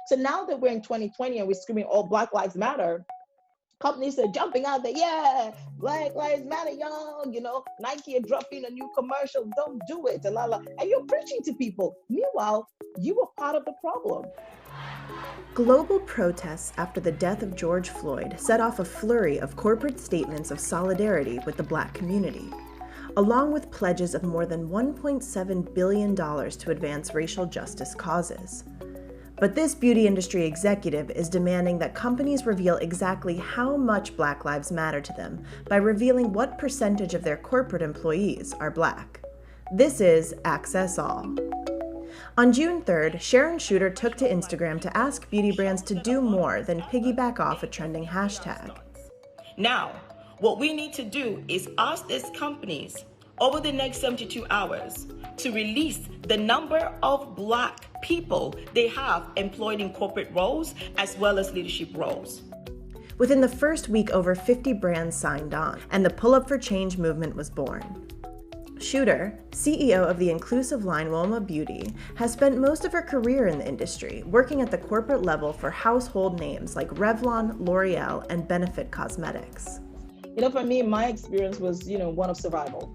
So now that we're in 2020 and we're screaming, "All Black Lives Matter," companies are jumping out there, yeah, Black Lives Matter, y'all. Nike are dropping a new commercial. Don't do it, and you're preaching to people. Meanwhile, you were part of the problem. Global protests after the death of George Floyd set off a flurry of corporate statements of solidarity with the Black community, along with pledges of more than $1.7 billion to advance racial justice causes. But this beauty industry executive is demanding that companies reveal exactly how much Black lives matter to them by revealing what percentage of their corporate employees are Black. This is Access All. On June 3rd, Sharon Shooter took to Instagram to ask beauty brands to do more than piggyback off a trending hashtag. Now, what we need to do is ask these companies over the next 72 hours to release the number of Black people they have employed in corporate roles as well as leadership roles. Within the first week, over 50 brands signed on, and the Pull Up for Change movement was born. Shooter, CEO of the inclusive line Woma Beauty, has spent most of her career in the industry, working at the corporate level for household names like Revlon, L'Oreal, and Benefit Cosmetics. For me, my experience was, one of survival.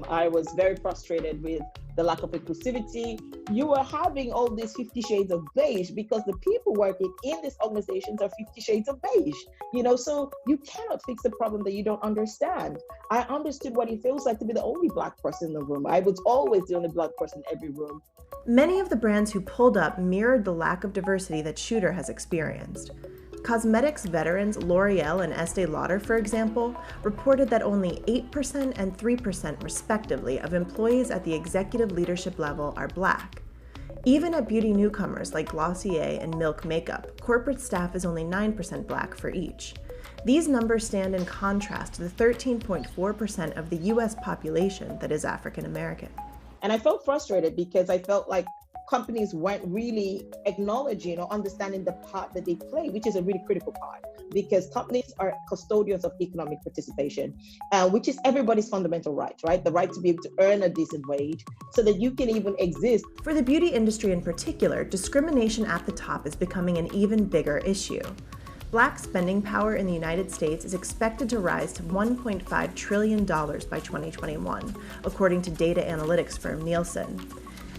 I was very frustrated with the lack of inclusivity. You were having all these 50 shades of beige because the people working in these organizations are 50 shades of beige, so you cannot fix a problem that you don't understand. I understood what it feels like to be the only Black person in the room. I was always the only Black person in every room. Many of the brands who pulled up mirrored the lack of diversity that Shooter has experienced. Cosmetics veterans L'Oreal and Estee Lauder, for example, reported that only 8% and 3% respectively of employees at the executive leadership level are Black. Even at beauty newcomers like Glossier and Milk Makeup, corporate staff is only 9% Black for each. These numbers stand in contrast to the 13.4% of the US population that is African American. And I felt frustrated because I felt like companies weren't really acknowledging or understanding the part that they play, which is a really critical part, because companies are custodians of economic participation, which is everybody's fundamental right? The right to be able to earn a decent wage so that you can even exist. For the beauty industry in particular, discrimination at the top is becoming an even bigger issue. Black spending power in the United States is expected to rise to $1.5 trillion by 2021, according to data analytics firm Nielsen.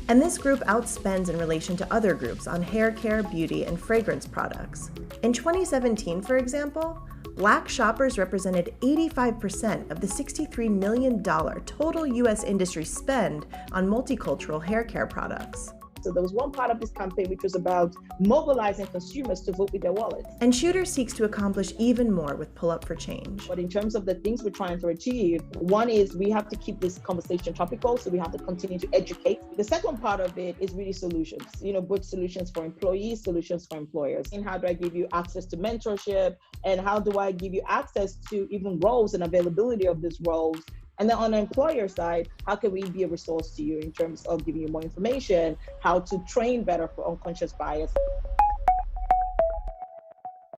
And this group outspends in relation to other groups on hair care, beauty, and fragrance products. In 2017, for example, Black shoppers represented 85% of the $63 million total U.S. industry spend on multicultural hair care products. So there was one part of this campaign which was about mobilizing consumers to vote with their wallets. And Shooter seeks to accomplish even more with Pull Up for Change. But in terms of the things we're trying to achieve, one is we have to keep this conversation topical, so we have to continue to educate. The second part of it is really solutions, both solutions for employees, solutions for employers. And how do I give you access to mentorship? And how do I give you access to even roles and availability of these roles? And then on the employer side, how can we be a resource to you in terms of giving you more information, how to train better for unconscious bias?